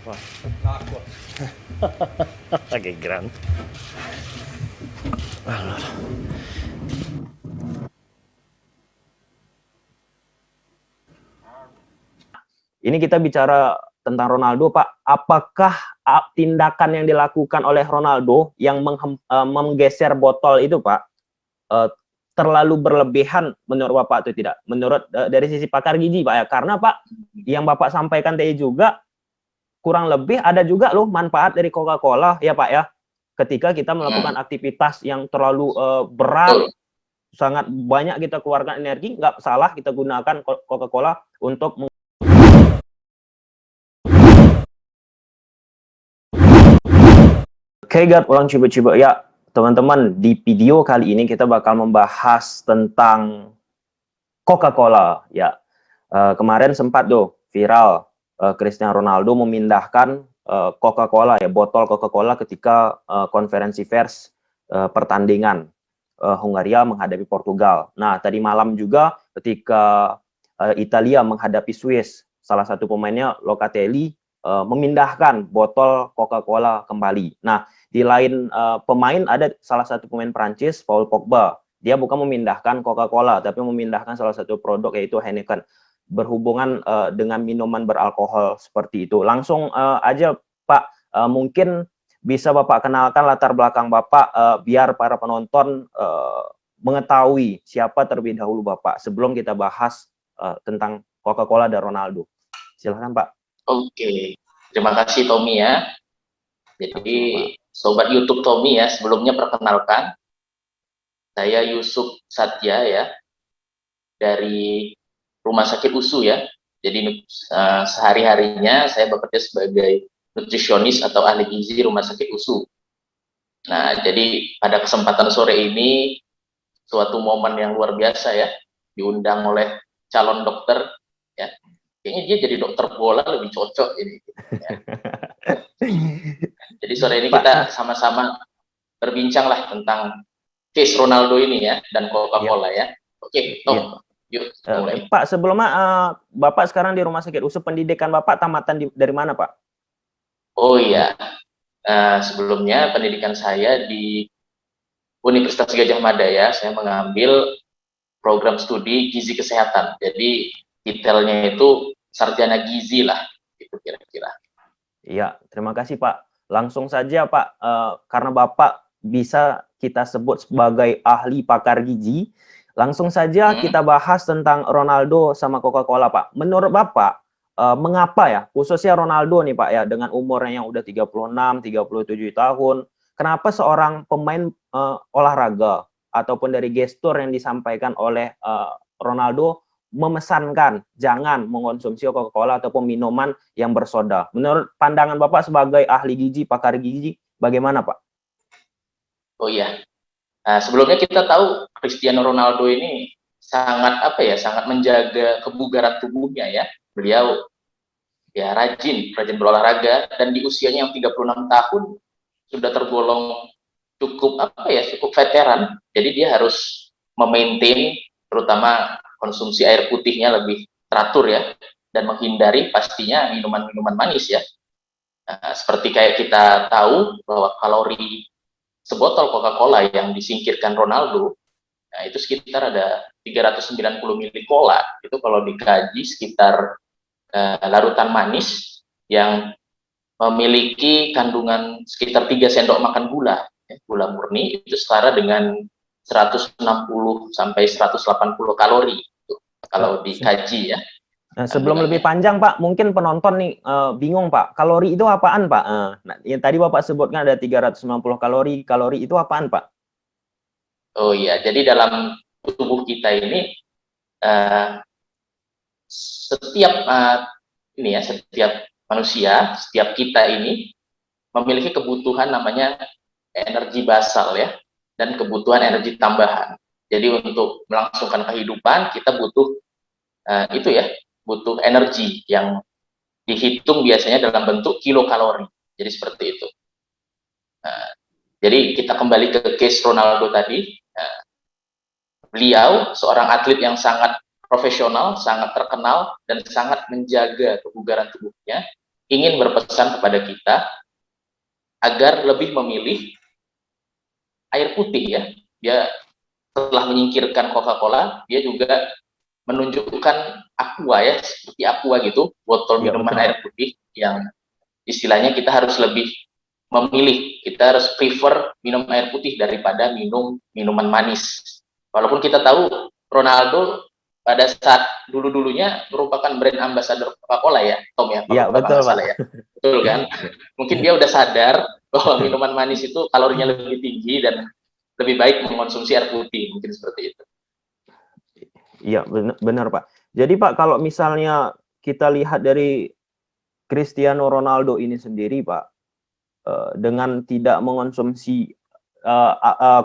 Wah, Takut. pakai grand. Ini kita bicara tentang Ronaldo, Pak. Apakah tindakan yang dilakukan oleh Ronaldo yang menggeser botol itu, Pak, terlalu berlebihan menurut Bapak atau tidak? Menurut dari sisi pakar gizi, Pak ya. Karena Pak, yang Bapak sampaikan tadi juga kurang lebih ada juga loh manfaat dari Coca-Cola ya, Pak ya. Ketika kita melakukan aktivitas yang terlalu berat, sangat banyak kita keluarkan energi, nggak salah kita gunakan Coca-Cola untuk Oke, guys, ulang coba-coba ya, teman-teman. Di video kali ini kita bakal membahas tentang Coca-Cola ya. Kemarin sempat tuh viral Cristiano Ronaldo memindahkan Coca-Cola ya, botol Coca-Cola ketika konferensi pers pertandingan Hungaria menghadapi Portugal. Nah, tadi malam juga ketika Italia menghadapi Swiss, salah satu pemainnya Locatelli memindahkan botol Coca-Cola kembali. Nah, di lain pemain ada salah satu pemain Prancis, Paul Pogba. Dia bukan memindahkan Coca-Cola, tapi memindahkan salah satu produk yaitu Heineken, berhubungan dengan minuman beralkohol seperti itu. Langsung aja Pak, mungkin bisa Bapak kenalkan latar belakang Bapak biar para penonton mengetahui siapa terlebih dahulu Bapak sebelum kita bahas tentang Coca-Cola dan Ronaldo. Silakan Pak. Oke, terima kasih Tommy ya. Jadi sobat YouTube Tommy ya, sebelumnya perkenalkan, saya Yusuf Satya ya, dari Rumah Sakit USU ya. Jadi sehari-harinya saya bekerja sebagai nutrisionis atau ahli gizi Rumah Sakit USU. Nah, jadi pada kesempatan sore ini suatu momen yang luar biasa ya, diundang oleh calon dokter ya. Kayaknya dia jadi dokter bola lebih cocok ini. Ya. Jadi sore ini kita sama-sama berbincang lah tentang case Ronaldo ini ya dan Coca-Cola ya. Oke, Tom. Yuk, mulai. Pak, sebelumnya Bapak sekarang di Rumah Sakit USU, pendidikan Bapak tamatan dari mana, Pak? Oh iya, sebelumnya pendidikan saya di Universitas Gadjah Mada ya, saya mengambil program studi gizi kesehatan. Jadi detailnya itu sarjana gizi lah, itu kira-kira. Iya, terima kasih Pak. Langsung saja Pak, karena Bapak bisa kita sebut sebagai ahli pakar gizi, langsung saja kita bahas tentang Ronaldo sama Coca-Cola Pak. Menurut Bapak, mengapa ya, khususnya Ronaldo nih Pak ya, dengan umurnya yang udah 36, 37 tahun, kenapa seorang pemain olahraga ataupun dari gestur yang disampaikan oleh Ronaldo memesankan jangan mengonsumsi Coca-Cola ataupun minuman yang bersoda. Menurut pandangan Bapak sebagai ahli gizi, pakar gizi, bagaimana Pak? Oh iya, sebelumnya kita tahu Cristiano Ronaldo ini sangat sangat menjaga kebugaran tubuhnya ya. Beliau ya rajin berolahraga dan di usianya yang 36 tahun sudah tergolong cukup veteran. Jadi dia harus memaintain terutama konsumsi air putihnya lebih teratur ya, dan menghindari pastinya minuman-minuman manis ya. Seperti kayak kita tahu bahwa kalori sebotol Coca-Cola yang disingkirkan Ronaldo, nah itu sekitar ada 390 ml cola. Itu kalau dikaji sekitar larutan manis yang memiliki kandungan sekitar 3 sendok makan gula, ya, gula murni, itu setara dengan 160 sampai 180 kalori itu, kalau dikaji ya. Nah, sebelum lebih panjang Pak, mungkin penonton nih bingung Pak, kalori itu apaan Pak? Nah, yang tadi Bapak sebutkan ada 390 kalori, kalori itu apaan Pak? Oh iya, jadi dalam tubuh kita ini setiap manusia, setiap kita ini memiliki kebutuhan namanya energi basal ya, dan kebutuhan energi tambahan. Jadi untuk melangsungkan kehidupan kita butuh butuh energi yang dihitung biasanya dalam bentuk kilokalori. Jadi seperti itu. Jadi kita kembali ke case Ronaldo tadi. Beliau seorang atlet yang sangat profesional, sangat terkenal, dan sangat menjaga kebugaran tubuhnya. ingin berpesan kepada kita agar lebih memilih air putih ya. Dia setelah menyingkirkan Coca-Cola, dia juga menunjukkan Aqua ya, seperti Aqua gitu, botol Ya, minuman betul, air Pak. putih yang istilahnya kita harus lebih memilih, kita harus prefer minum air putih daripada minum minuman manis. Walaupun kita tahu Ronaldo pada saat dulu-dulunya merupakan brand ambassador Coca-Cola ya, Tom ya, Ya, kalau Bapak betul, nggak Pak. salah ya. Betul kan? Mungkin dia udah sadar bahwa minuman manis itu kalorinya lebih tinggi dan lebih baik mengonsumsi air putih, mungkin seperti itu. Iya, benar, Pak. Jadi, Pak, kalau misalnya kita lihat dari Cristiano Ronaldo ini sendiri, Pak, dengan tidak mengonsumsi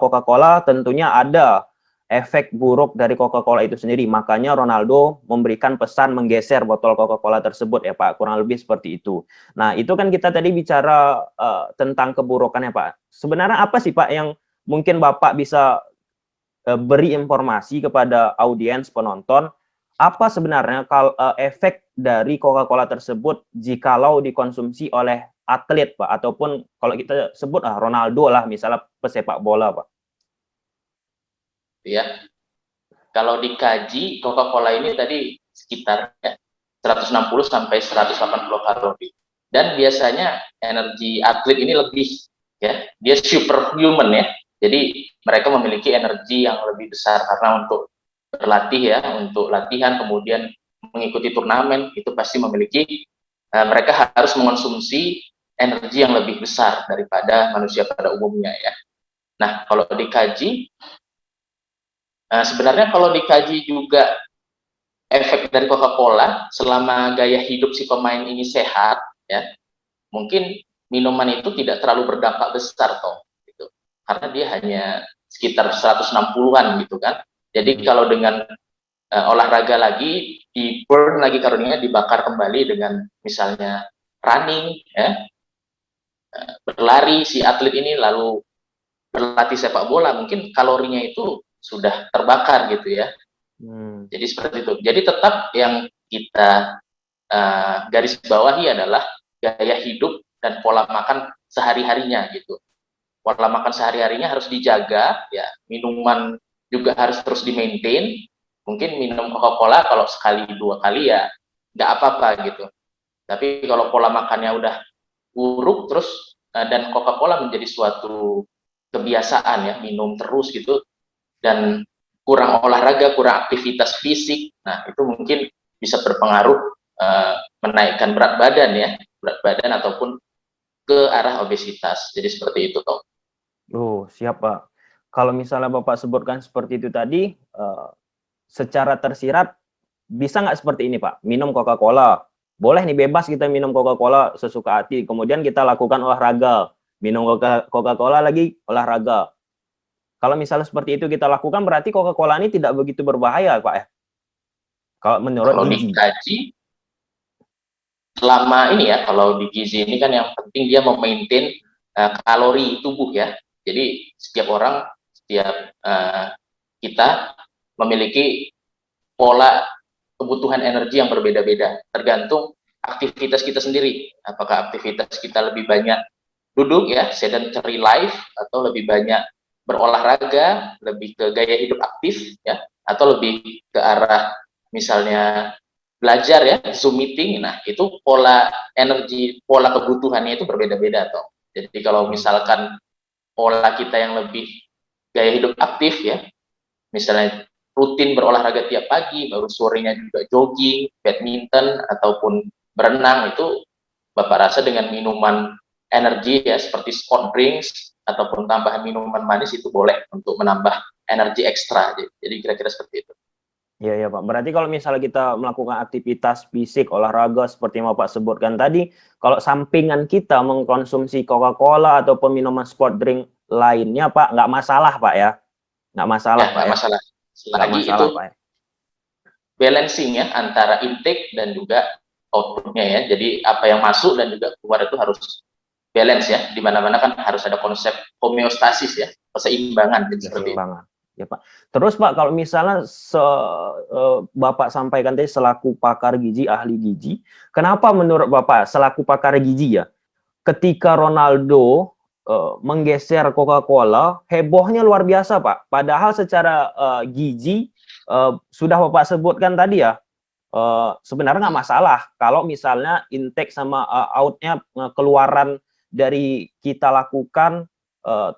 Coca-Cola, tentunya ada efek buruk dari Coca-Cola itu sendiri. Makanya Ronaldo memberikan pesan menggeser botol Coca-Cola tersebut ya, Pak. Kurang lebih seperti itu. Nah, itu kan kita tadi bicara tentang keburukannya, Pak. Sebenarnya apa sih, Pak, yang mungkin Bapak bisa beri informasi kepada audiens penonton, apa sebenarnya efek dari Coca-Cola tersebut jikalau dikonsumsi oleh atlet, Pak, ataupun kalau kita sebut Ronaldo lah, misalnya pesepak bola, Pak. Ya, kalau dikaji Coca-Cola ini tadi sekitar 160 sampai 180 kalori. Dan biasanya energi atlet ini lebih ya, dia superhuman ya. Jadi mereka memiliki energi yang lebih besar karena untuk berlatih ya, untuk latihan kemudian mengikuti turnamen itu pasti memiliki mereka harus mengonsumsi energi yang lebih besar daripada manusia pada umumnya ya. Nah, kalau dikaji sebenarnya kalau dikaji juga efek dari Coca-Cola selama gaya hidup si pemain ini sehat ya, mungkin minuman itu tidak terlalu berdampak besar toh gitu. Karena dia hanya sekitar 160-an gitu kan. Jadi kalau dengan olahraga lagi, di burn lagi kalorinya, dibakar kembali dengan misalnya running ya, berlari si atlet ini lalu berlatih sepak bola, mungkin kalorinya itu sudah terbakar gitu ya. Jadi seperti itu. Jadi tetap yang kita garis bawahi adalah gaya hidup dan pola makan sehari-harinya gitu. Pola makan sehari-harinya harus dijaga, ya. Minuman juga harus terus di-maintain. Mungkin minum Coca-Cola kalau sekali dua kali ya nggak apa-apa gitu. Tapi kalau pola makannya udah buruk terus dan Coca-Cola menjadi suatu kebiasaan ya, minum terus gitu dan kurang olahraga, kurang aktivitas fisik, nah itu mungkin bisa berpengaruh menaikkan berat badan ataupun ke arah obesitas. Jadi seperti itu toh. Oh, siap, Pak. Kalau misalnya Bapak sebutkan seperti itu tadi, secara tersirat bisa nggak seperti ini, Pak? Minum Coca-Cola, boleh nih bebas kita minum Coca-Cola sesuka hati. Kemudian kita lakukan olahraga, minum Coca-Cola lagi olahraga. Kalau misalnya seperti itu kita lakukan, berarti Coca-Cola ini tidak begitu berbahaya, Pak ya? Kalau menurut Kalau gizi. dikaji selama ini ya, kalau di gizi ini kan yang penting dia memaintain kalori tubuh ya. Jadi setiap orang, setiap kita memiliki pola kebutuhan energi yang berbeda-beda, tergantung aktivitas kita sendiri. Apakah aktivitas kita lebih banyak duduk ya, sedentary life, atau lebih banyak berolahraga, lebih ke gaya hidup aktif ya, atau lebih ke arah misalnya belajar ya, Zoom meeting. Nah, itu pola energi, pola kebutuhannya itu berbeda-beda toh. Jadi kalau misalkan pola kita yang lebih gaya hidup aktif ya, misalnya rutin berolahraga tiap pagi, baru sorenya juga jogging, badminton, ataupun berenang, itu Bapak rasa dengan minuman energi ya, seperti sport drinks, ataupun tambahan minuman manis itu boleh untuk menambah energi ekstra. Jadi kira-kira seperti itu. Iya, ya, Pak. Berarti kalau misalnya kita melakukan aktivitas fisik, olahraga seperti yang Bapak sebutkan tadi, kalau sampingan kita mengkonsumsi Coca-Cola ataupun minuman sport drink lainnya, Pak, nggak masalah, Pak ya? Nggak masalah, Ya, Pak nggak ya? masalah. Nggak Selagi itu masalah, Pak ya? balancing ya antara intake dan juga outputnya ya. Jadi apa yang masuk dan juga keluar itu harus balance ya. Di mana-mana kan harus ada konsep homeostasis ya, keseimbangan. Jadi seperti itu. Keseimbangan. Ya Pak. Terus Pak, kalau misalnya Bapak sampaikan tadi selaku pakar gizi, ahli gizi, kenapa menurut Bapak selaku pakar gizi ya, ketika Ronaldo menggeser Coca-Cola, hebohnya luar biasa Pak. Padahal secara gizi sudah Bapak sebutkan tadi ya, sebenarnya nggak masalah kalau misalnya intake sama outnya keluaran dari kita lakukan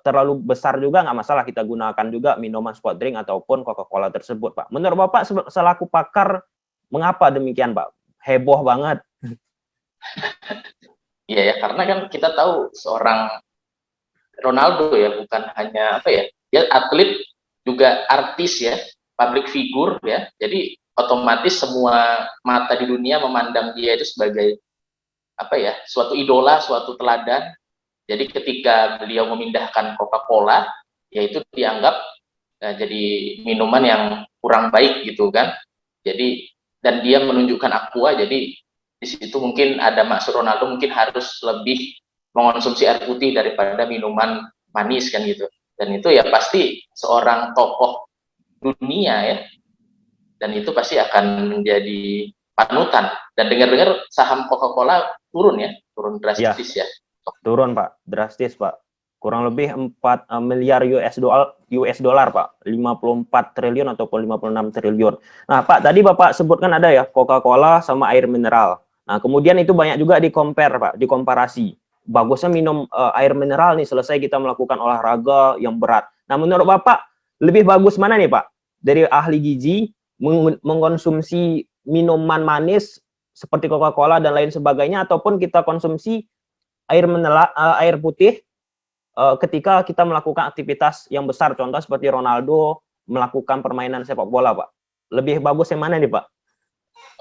terlalu besar juga nggak masalah, kita gunakan juga minuman sport drink ataupun Coca-Cola tersebut, Pak. Menurut Bapak selaku pakar, mengapa demikian, Pak? Heboh banget. Iya ya, karena kan kita tahu seorang Ronaldo ya bukan hanya apa ya, dia atlet juga artis ya, public figure ya. Jadi otomatis semua mata di dunia memandang dia itu sebagai apa ya, suatu idola, suatu teladan. Jadi ketika beliau memindahkan Coca-Cola, yaitu dianggap jadi minuman yang kurang baik gitu kan. Jadi dan dia menunjukkan Aqua, jadi di situ mungkin ada maksud Ronaldo mungkin harus lebih mengonsumsi air putih daripada minuman manis kan gitu. Dan itu ya pasti seorang tokoh dunia ya. Dan itu pasti akan menjadi panutan. Dan dengar-dengar saham Coca-Cola turun ya, turun drastis ya. Turun Pak, drastis Pak. Kurang lebih 4 miliar US dollar Pak, 54 triliun ataupun 56 triliun. Nah Pak, tadi Bapak sebutkan ada ya Coca-Cola sama air mineral. Nah kemudian itu banyak juga di-compare Pak, dikomparasi. Bagusnya minum air mineral nih selesai kita melakukan olahraga yang berat. Nah menurut Bapak lebih bagus mana nih Pak? Dari ahli gizi mengkonsumsi minuman manis seperti Coca-Cola dan lain sebagainya, ataupun kita konsumsi air mineral, air putih ketika kita melakukan aktivitas yang besar, contoh seperti Ronaldo melakukan permainan sepak bola, Pak. Lebih bagus yang mana nih, Pak?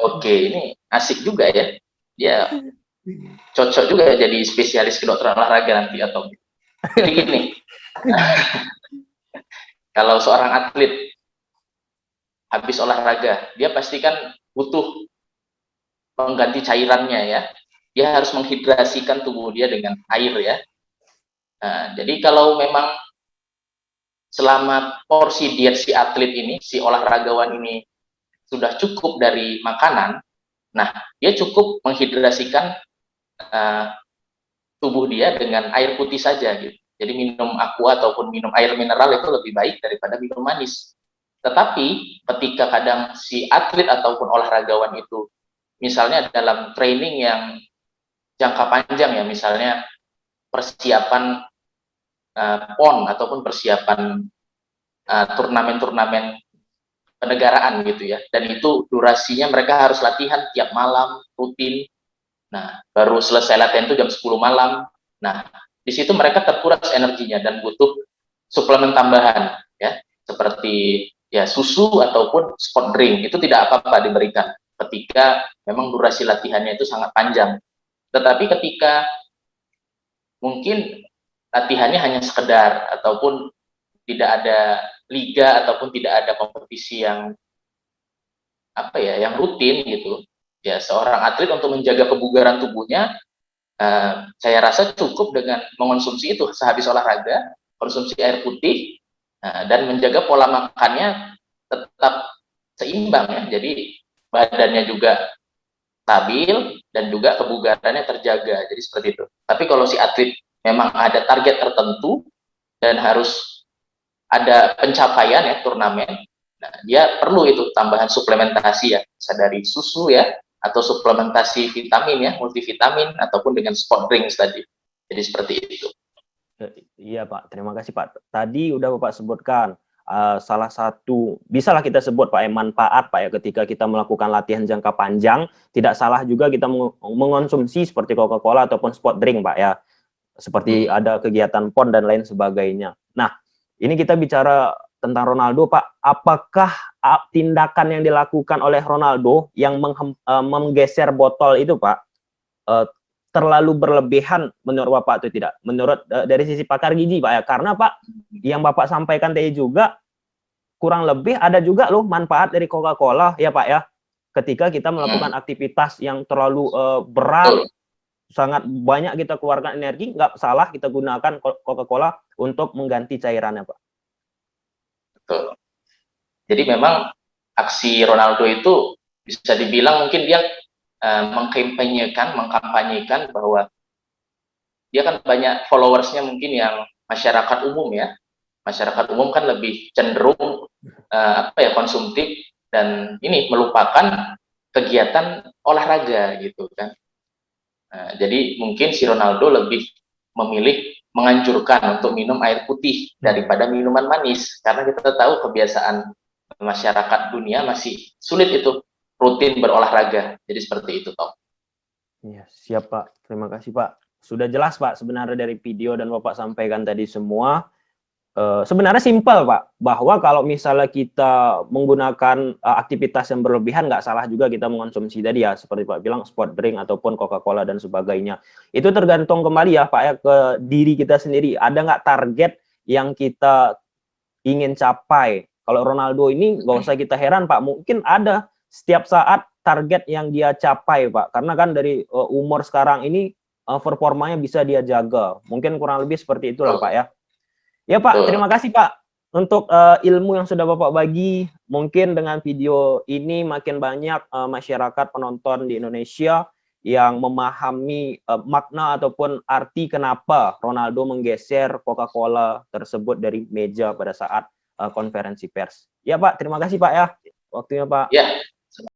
Oke, ini asik juga ya. Dia cocok juga ya jadi spesialis kedokteran olahraga nanti atau. Jadi gini, kalau seorang atlet habis olahraga, dia pasti kan butuh pengganti cairannya ya. Dia harus menghidrasikan tubuh dia dengan air ya. Nah, jadi kalau memang selama porsi diet si atlet ini, si olahragawan ini sudah cukup dari makanan, nah dia cukup menghidrasikan tubuh dia dengan air putih saja gitu. Jadi minum aqua ataupun minum air mineral itu lebih baik daripada minum manis. Tetapi ketika kadang si atlet ataupun olahragawan itu misalnya dalam training yang jangka panjang ya, misalnya persiapan PON ataupun persiapan turnamen-turnamen kenegaraan gitu ya, dan itu durasinya mereka harus latihan tiap malam rutin. Nah baru selesai latihan itu jam 10 malam. Nah di situ mereka terkuras energinya dan butuh suplemen tambahan ya, seperti ya susu ataupun sport drink. Itu tidak apa-apa diberikan ketika memang durasi latihannya itu sangat panjang. Tetapi ketika mungkin latihannya hanya sekedar ataupun tidak ada liga ataupun tidak ada kompetisi yang apa ya, yang rutin gitu ya, seorang atlet untuk menjaga kebugaran tubuhnya saya rasa cukup dengan mengonsumsi itu sehabis olahraga, konsumsi air putih dan menjaga pola makannya tetap seimbang ya, jadi badannya juga stabil dan juga kebugarannya terjaga, jadi seperti itu. Tapi kalau si atlet memang ada target tertentu dan harus ada pencapaian ya, turnamen, nah dia perlu itu tambahan suplementasi ya, bisa dari susu ya, atau suplementasi vitamin ya, multivitamin ataupun dengan sport drinks tadi. Jadi seperti itu. Iya Pak, terima kasih Pak. Tadi udah Bapak sebutkan salah satu, bisalah kita sebut Pak, manfaat Pak ya, ketika kita melakukan latihan jangka panjang, tidak salah juga kita mengonsumsi seperti Coca-Cola ataupun sport drink Pak ya, seperti ada kegiatan PON dan lain sebagainya. Nah, ini kita bicara tentang Ronaldo Pak, apakah tindakan yang dilakukan oleh Ronaldo yang menggeser botol itu Pak terlalu berlebihan menurut Bapak atau tidak? Menurut dari sisi pakar gizi Pak ya, karena Pak yang Bapak sampaikan tadi juga kurang lebih ada juga loh manfaat dari Coca-Cola ya Pak ya, ketika kita melakukan aktivitas yang terlalu berat, sangat banyak kita keluarkan energi, nggak salah kita gunakan Coca-Cola untuk mengganti cairannya Pak. Betul. Jadi memang aksi Ronaldo itu bisa dibilang mungkin dia mengkampanyekan bahwa dia kan banyak followersnya mungkin yang masyarakat umum ya. Masyarakat umum kan lebih cenderung konsumtif dan ini melupakan kegiatan olahraga gitu kan. Jadi mungkin si Ronaldo lebih memilih menganjurkan untuk minum air putih daripada minuman manis karena kita tahu kebiasaan masyarakat dunia masih sulit itu rutin berolahraga. Jadi seperti itu, Tom. Ya, siap Pak. Terima kasih Pak. Sudah jelas Pak sebenarnya dari video dan Bapak sampaikan tadi semua. Sebenarnya simpel Pak, bahwa kalau misalnya kita menggunakan aktivitas yang berlebihan, nggak salah juga kita mengonsumsi tadi ya, seperti Pak bilang sport drink ataupun Coca-Cola dan sebagainya. Itu tergantung kembali ya Pak ya ke diri kita sendiri. Ada nggak target yang kita ingin capai? Kalau Ronaldo ini nggak usah kita heran Pak, mungkin ada setiap saat target yang dia capai Pak, karena kan dari umur sekarang ini performanya bisa dia jaga. Mungkin kurang lebih seperti itulah Pak ya. Ya Pak, terima kasih Pak untuk ilmu yang sudah Bapak bagi. Mungkin dengan video ini makin banyak masyarakat penonton di Indonesia yang memahami makna ataupun arti kenapa Ronaldo menggeser Coca-Cola tersebut dari meja pada saat konferensi pers. Ya Pak, terima kasih Pak ya waktunya Pak. Ya,